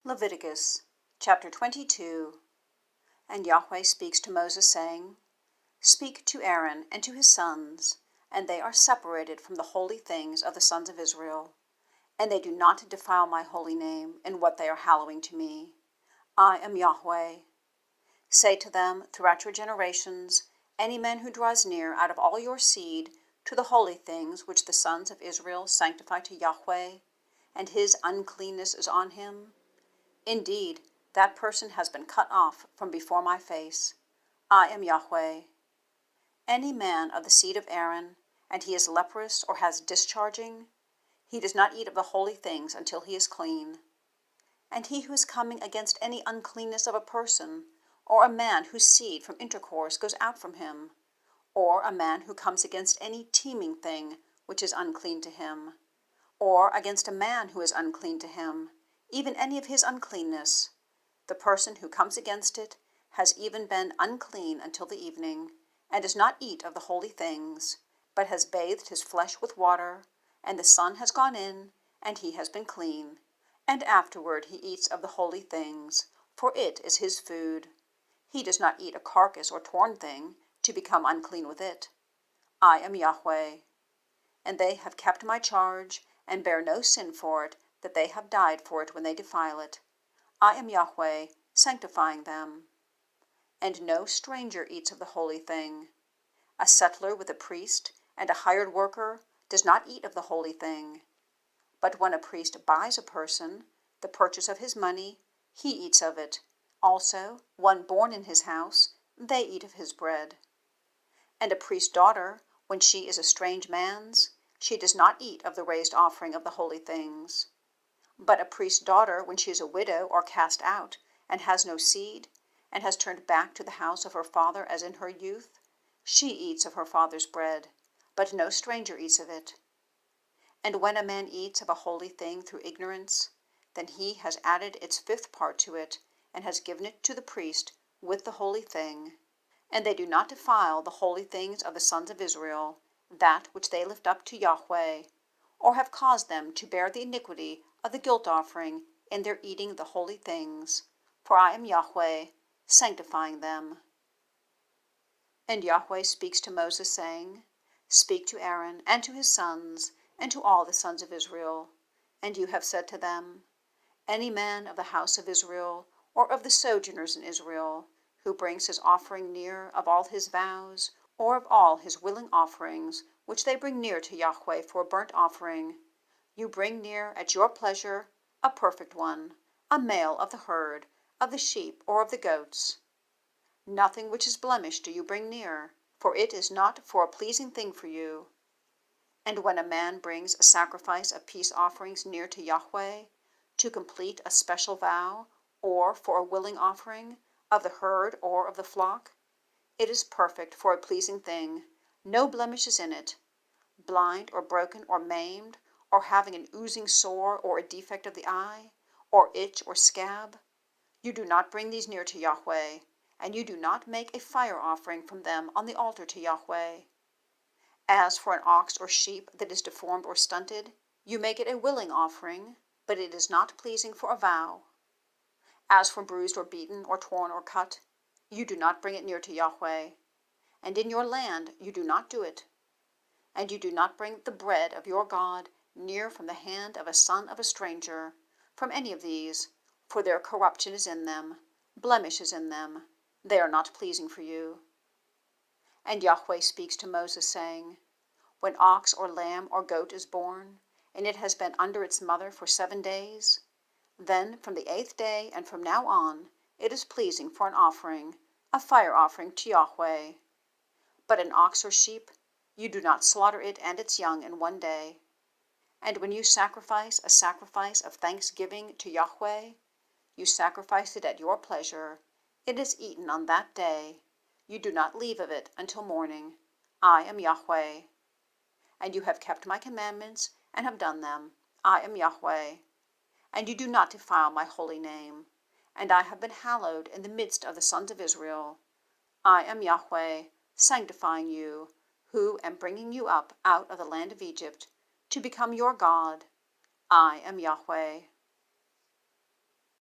Leviticus chapter 22. And Yahweh speaks to Moses, saying, Speak to Aaron and to his sons, and they are separated from the holy things of the sons of Israel, and they do not defile my holy name in what they are hallowing to me. I am Yahweh. Say to them throughout your generations, any man who draws near out of all your seed to the holy things which the sons of Israel sanctify to Yahweh, and his uncleanness is on him, indeed, that person has been cut off from before my face. I am Yahweh. Any man of the seed of Aaron, and he is leprous or has discharging, he does not eat of the holy things until he is clean. And he who is coming against any uncleanness of a person, or a man whose seed from intercourse goes out from him, or a man who comes against any teeming thing which is unclean to him, or against a man who is unclean to him, even any of his uncleanness, the person who comes against it has even been unclean until the evening, and does not eat of the holy things, but has bathed his flesh with water, and the sun has gone in, and he has been clean, and afterward he eats of the holy things, for it is his food. He does not eat a carcass or torn thing, to become unclean with it. I am Yahweh. And they have kept my charge, and bear no sin for it, that they have died for it when they defile it. I am Yahweh, sanctifying them. And no stranger eats of the holy thing. A settler with a priest and a hired worker does not eat of the holy thing. But when a priest buys a person, the purchase of his money, he eats of it. Also, one born in his house, they eat of his bread. And a priest's daughter, when she is a strange man's, she does not eat of the raised offering of the holy things. But a priest's daughter, when she is a widow or cast out, and has no seed, and has turned back to the house of her father as in her youth, she eats of her father's bread, but no stranger eats of it. And when a man eats of a holy thing through ignorance, then he has added its fifth part to it, and has given it to the priest with the holy thing. And they do not defile the holy things of the sons of Israel, that which they lift up to Yahweh, or have caused them to bear the iniquity of the guilt offering in their eating the holy things, for I am Yahweh, sanctifying them. And Yahweh speaks to Moses, saying, Speak to Aaron and to his sons, and to all the sons of Israel, and you have said to them, Any man of the house of Israel, or of the sojourners in Israel, who brings his offering near of all his vows, or of all his willing offerings, which they bring near to Yahweh for a burnt offering, you bring near at your pleasure a perfect one, a male of the herd, of the sheep, or of the goats. Nothing which is blemished do you bring near, for it is not for a pleasing thing for you. And when a man brings a sacrifice of peace offerings near to Yahweh, to complete a special vow, or for a willing offering, of the herd or of the flock, it is perfect for a pleasing thing, no blemish is in it, blind or broken or maimed, or having an oozing sore or a defect of the eye, or itch or scab. You do not bring these near to Yahweh, and you do not make a fire offering from them on the altar to Yahweh. As for an ox or sheep that is deformed or stunted, you make it a willing offering, but it is not pleasing for a vow. As for bruised or beaten or torn or cut, you do not bring it near to Yahweh, and in your land you do not do it. And you do not bring the bread of your God near from the hand of a son of a stranger, from any of these, for their corruption is in them, blemish is in them, they are not pleasing for you. And Yahweh speaks to Moses, saying, When ox or lamb or goat is born, and it has been under its mother for 7 days, then from the 8th day and from now on it is pleasing for an offering, a fire offering to Yahweh. But an ox or sheep, you do not slaughter it and its young in 1 day. And when you sacrifice a sacrifice of thanksgiving to Yahweh, you sacrifice it at your pleasure. It is eaten on that day. You do not leave of it until morning. I am Yahweh. And you have kept my commandments and have done them. I am Yahweh. And you do not defile my holy name. And I have been hallowed in the midst of the sons of Israel. I am Yahweh, sanctifying you, who am bringing you up out of the land of Egypt, to become your God. I am Yahweh.